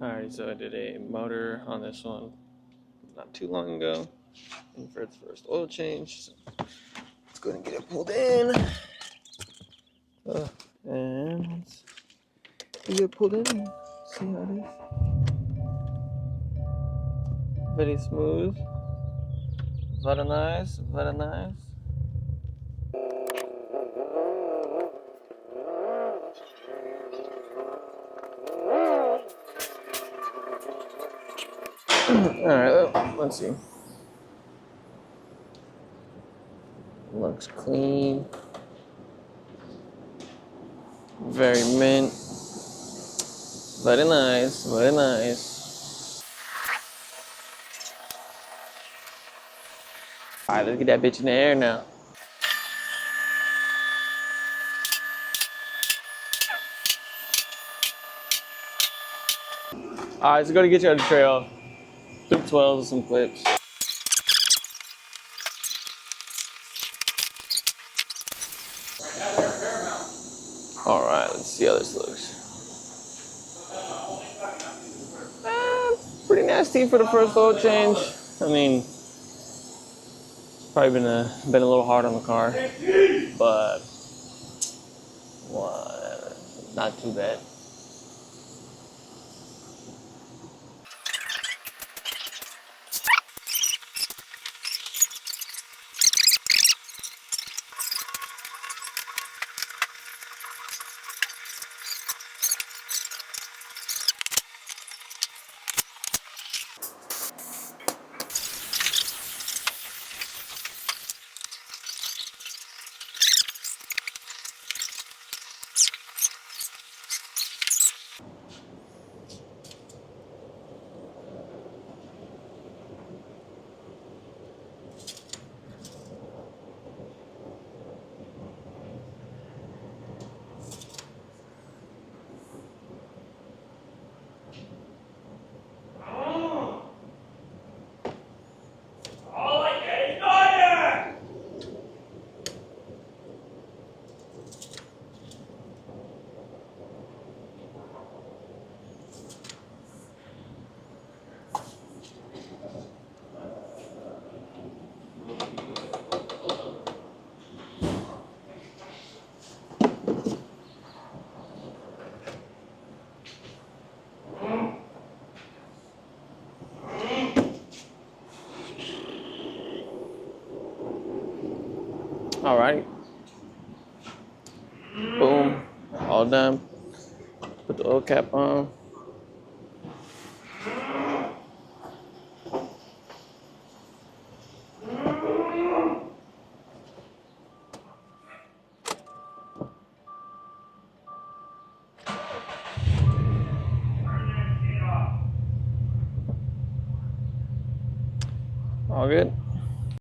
Alright, so I did a motor on this one not too long ago, and for its first oil change, so let's go ahead and get it pulled in. And let's get it pulled in and see how it is. Very smooth, very nice, very nice. Alright, let's see. Looks clean. Very mint. Very nice, very nice. Alright, let's get that bitch in the air now. Alright, so go to get you on the trail. 312s and some clips. Alright, let's see how this looks. Pretty nasty for the first oil change. I mean, probably been a little hard on the car, but not too bad. Alright. Boom. All done. Put the oil cap on. All good.